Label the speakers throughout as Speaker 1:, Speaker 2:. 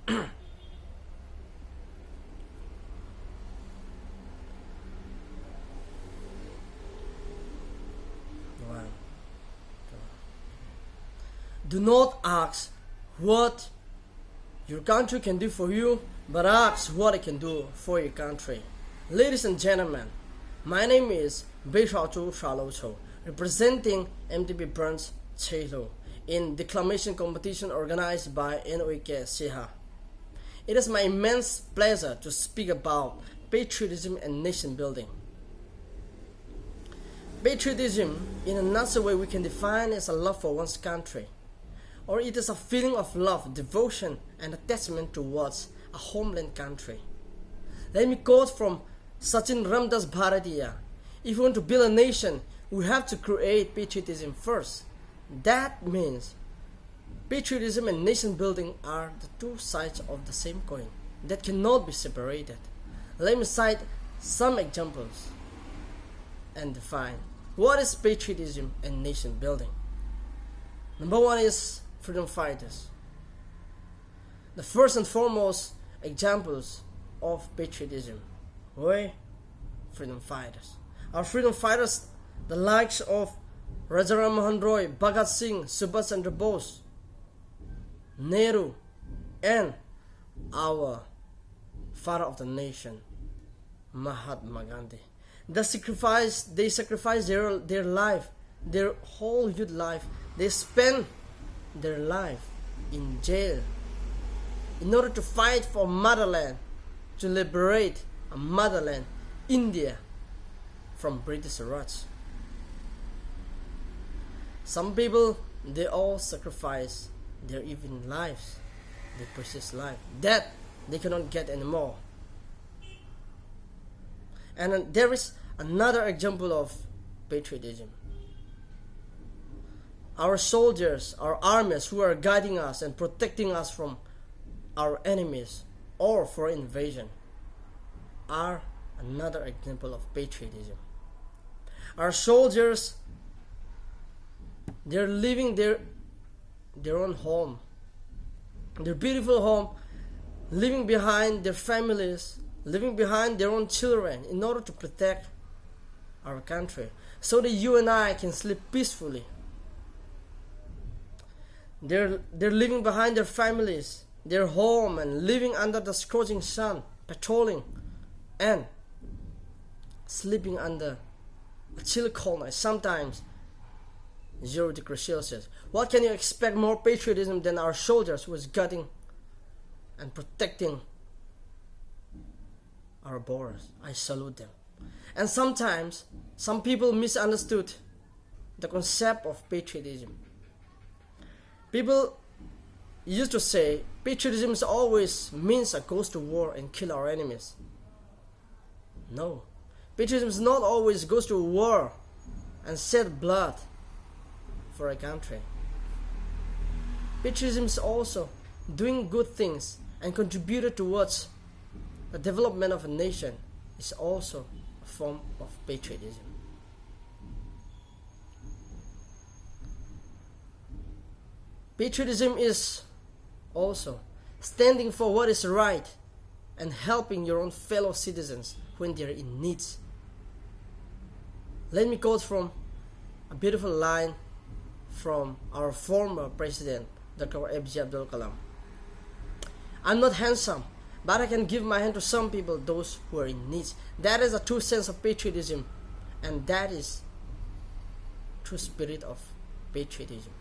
Speaker 1: Do not ask what your country can do for you, but ask what it can do for your country. Ladies and gentlemen, my name is Beihrochu Hralo, representing MTB branch Hralo in Declamation competition organized by NOK Seha. It is my immense pleasure to speak about patriotism and nation building. Patriotism, in a nutshell way, we can define as a love for one's country, or it is a feeling of love, devotion, and attachment towards a homeland country. Let me quote from Sachin Ramdas Bharatiya: if you want to build a nation, we have to create patriotism first. That means patriotism and nation building are the two sides of the same coin that cannot be separated. Let me cite some examples and define what is patriotism and nation building. Number one is freedom fighters. The first and foremost examples of patriotism were freedom fighters. Our freedom fighters, the likes of Rajaram Mohan Roy, Bhagat Singh, Subhash Chandra Bose, Nehru, and our father of the nation, Mahatma Gandhi. They sacrificed their life, their whole youth life. They spent their life in jail in order to fight for motherland, to liberate a motherland, India, from British Raj. Some people, they all sacrifice their even lives, their precious life, that they cannot get anymore. And there is another example of patriotism. Our soldiers, our armies who are guiding us and protecting us from our enemies or foreign invasion are another example of patriotism. Our soldiers, they're leaving their own home, their beautiful home, leaving behind their families, leaving behind their own children in order to protect our country, so that you and I can sleep peacefully. They're leaving behind their families, their home, and living under the scorching sun, patrolling and sleeping under a chill cold night, sometimes 0 degrees Celsius. What can you expect more patriotism than our soldiers who is guarding and protecting our borders? I salute them. And sometimes some people misunderstood the concept of patriotism. People used to say patriotism always means a goes to war and kill our enemies. No, patriotism not always goes to war and shed blood for a country. Patriotism is also doing good things and contributing towards the development of a nation is also a form of patriotism. Patriotism is also standing for what is right and helping your own fellow citizens when they are in need. Let me quote from a beautiful line from our former president, Dr. APJ Abdul Kalam. I'm not handsome, but I can give my hand to some people, those who are in need. That is a true sense of patriotism, and that is true spirit of patriotism.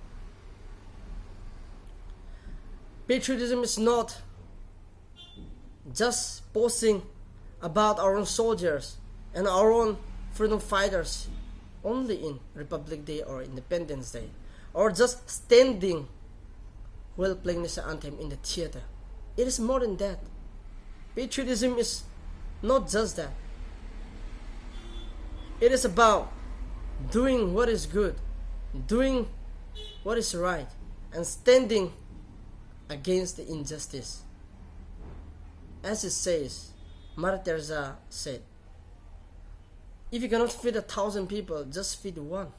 Speaker 1: Patriotism is not just posting about our own soldiers and our own freedom fighters only in Republic Day or Independence Day, or just standing while playing this anthem in the theater. It is more than that. Patriotism is not just that. It is about doing what is good, doing what is right, and standing against the injustice. As it says, Mother Teresa said, if you cannot feed 1,000 people, just feed one.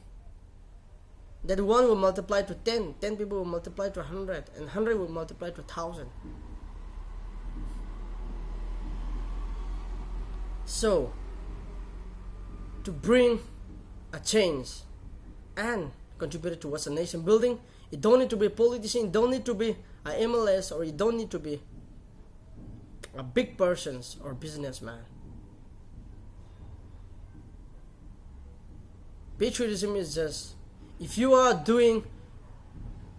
Speaker 1: That one will multiply to 10, 10 people will multiply to 100, and 100 will multiply to 1,000. So, to bring a change and contribute towards a nation building, you don't need to be a politician, you don't need to be an MLS, or you don't need to be a big person or businessman. Patriotism is just, if you are doing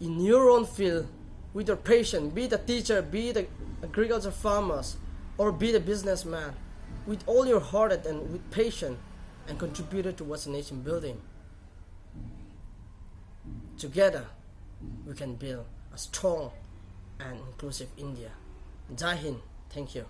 Speaker 1: in your own field with your passion, be it a teacher, be it an agriculture farmers, or be it a businessman, with all your heart and with passion, and contributed towards nation building. Together, we can build a strong and inclusive India. Jai Hind. Thank you.